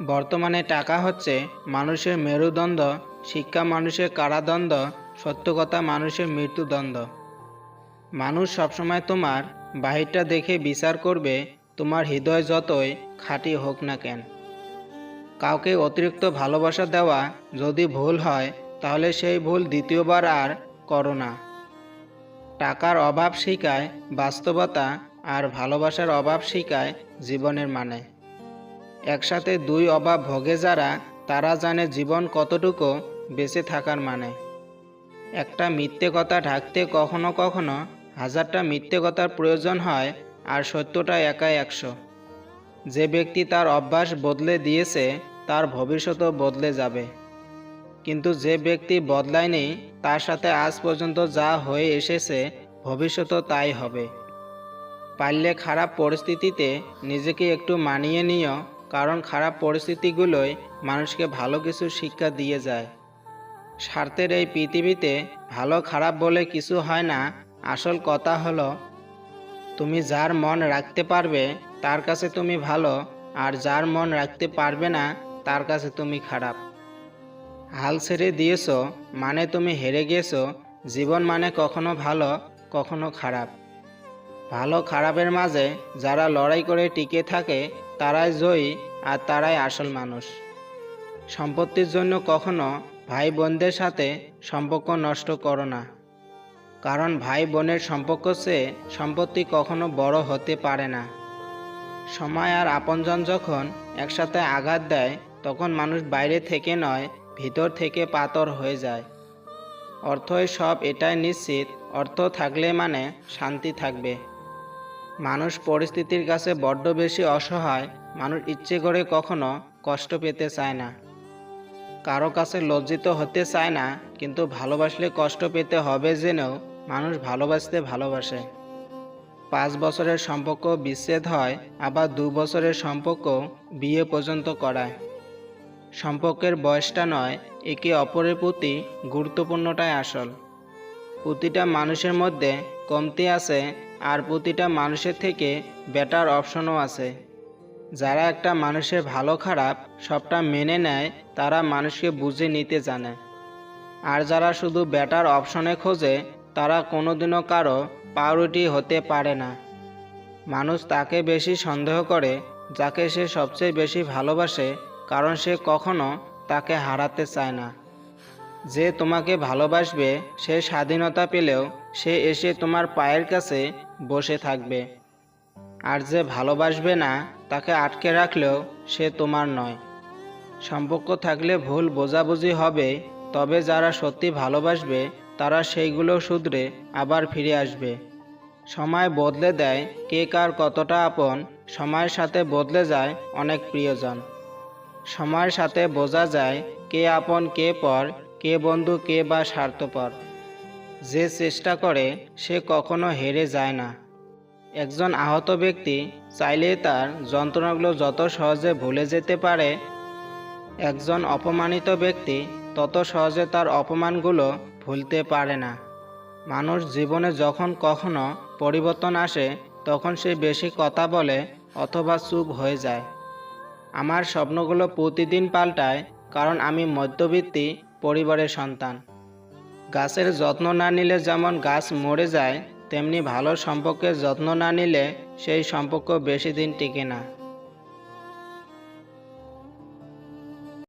বর্তমানে টাকা হচ্ছে মানুষের মেরুদণ্ড, শিক্ষা মানুষের কারাদণ্ড, সত্য কথা মানুষের মৃত্যুদণ্ড। মানুষ সবসময় তোমার বাহিরটা দেখে বিচার করবে, তোমার হৃদয় যতই খাঁটি হোক না কেন। কাউকে অতিরিক্ত ভালোবাসা দেওয়া যদি ভুল হয়, তাহলে সেই ভুল দ্বিতীয়বার আর করো না। টাকার অভাব শেখায় বাস্তবতা, আর ভালোবাসার অভাব শেখায় জীবনের মানে। একসাথে দুই অভাব ভোগে যারা, তারা জানে জীবন কতটুকু বেঁচে থাকার মানে। একটা মিথ্যে কথা ঢাকতে কখনো কখনো হাজারটা মিথ্যে কথার প্রয়োজন হয়, আর সত্যটা একাই 100। যে ব্যক্তি তার অভ্যাস বদলে দিয়েছে, তার ভবিষ্যতও বদলে যাবে। কিন্তু যে ব্যক্তি বদলায়নি, তার সাথে আজ পর্যন্ত যা হয়ে এসেছে, ভবিষ্যতও তাই হবে। পারলে খারাপ পরিস্থিতিতে নিজেকে একটু মানিয়ে নিও, কারণ খারাপ পরিস্থিতিগুলোই মানুষকে ভালো কিছু শিক্ষা দিয়ে যায়। স্বার্থের এই পৃথিবীতে ভালো খারাপ বলে কিছু হয় না। আসল কথা হলো, তুমি যার মন রাখতে পারবে তার কাছে তুমি ভালো, আর যার মন রাখতে পারবে না তার কাছে তুমি খারাপ। হাল ছেড়ে দিয়েছো মানে তুমি হেরে গেছো। জীবন মানে কখনো ভালো, কখনো খারাপ। ভালো খারাপের মাঝে যারা লড়াই করে টিকে থাকে, তারাই জয়ী, আর তারাই আসল মানুষ। সম্পত্তির জন্য কখনো ভাই বোনদের সাথে সম্পর্ক নষ্ট করো না, কারণ ভাই বোনের সম্পর্ক চেয়ে সম্পত্তি কখনো বড় হতে পারে না। সময় আর আপনজন যখন একসাথে আঘাত দেয়, তখন মানুষ বাইরে থেকে নয়, ভিতর থেকে পাথর হয়ে যায়। অর্থই সব, এটাই নিশ্চিত। অর্থ থাকলে মানে শান্তি থাকবে। মানুষ পরিস্থিতির কাছে বড্ড বেশি অসহায়। মানুষ ইচ্ছে করে কখনো কষ্ট পেতে চায় না, কারো কাছে লজ্জিত হতে চায় না, কিন্তু ভালোবাসলে কষ্ট পেতে হবে জেনেও মানুষ ভালোবাসতে ভালোবাসে। 5 বছরের সম্পর্ক বিচ্ছেদ হয়, আবার 2 বছরের সম্পর্ক বিয়ে পর্যন্ত করায়। সম্পর্কের বয়সটা নয়, একে অপরের প্রতি গুরুত্বপূর্ণটাই আসল। প্রতিটা মানুষের মধ্যে কমতি আছে, আর প্রতিটা মানুষের থেকে বেটার অপশনও আছে। যারা একটা মানুষের ভালো খারাপ সবটা মেনে নেয়, তারা মানুষকে বুঝে নিতে জানে। আর যারা শুধু বেটার অপশনে খোঁজে, তারা কোনোদিনও কারো প্রায়োরিটি হতে পারে না। মানুষ তাকে বেশি সন্দেহ করে যাকে সে সবচেয়ে বেশি ভালোবাসে, কারণ সে কখনো তাকে হারাতে চায় না। যে তোমাকে ভালোবাসবে, সে স্বাধীনতা পেলেও সে এসে তোমার পায়ের কাছে বসে থাকবে। আর যে ভালোবাসবে না, তাকে আটকে রাখলেও সে তোমার নয়। সম্পর্ক থাকলে ভুল বোঝাবুঝি হবে, তবে যারা সত্যি ভালোবাসবে তারা সেইগুলো শুধরে আবার ফিরে আসবে। সময় বদলে দেয় কে কার কতটা আপন। সময়ের সাথে বদলে যায় অনেক প্রিয়জন। সময়ের সাথে বোঝা যায় কে আপন কে পর, কে বন্ধু কে বা স্বার্থপর। যে চেষ্টা করে সে কখনো হেরে যায় না। একজন আহত ব্যক্তি চাইলে তার যন্ত্রণাগুলো যত সহজে ভুলে যেতে পারে, একজন অপমানিত ব্যক্তি তত সহজে তার অপমানগুলো ভুলতে পারে না। মানুষ জীবনে যখন কখনো পরিবর্তন আসে, তখন সে বেশি কথা বলে অথবা চুপ হয়ে যায়। আমার স্বপ্নগুলো প্রতিদিন পাল্টায়, কারণ আমি মধ্যবিত্ত পরিবারের সন্তান। গাছের যত্ন না নিলে যেমন গাছ মরে যায়, তেমনি ভালো সম্পর্কের যত্ন না নিলে সেই সম্পর্ক বেশি দিন টিকে না।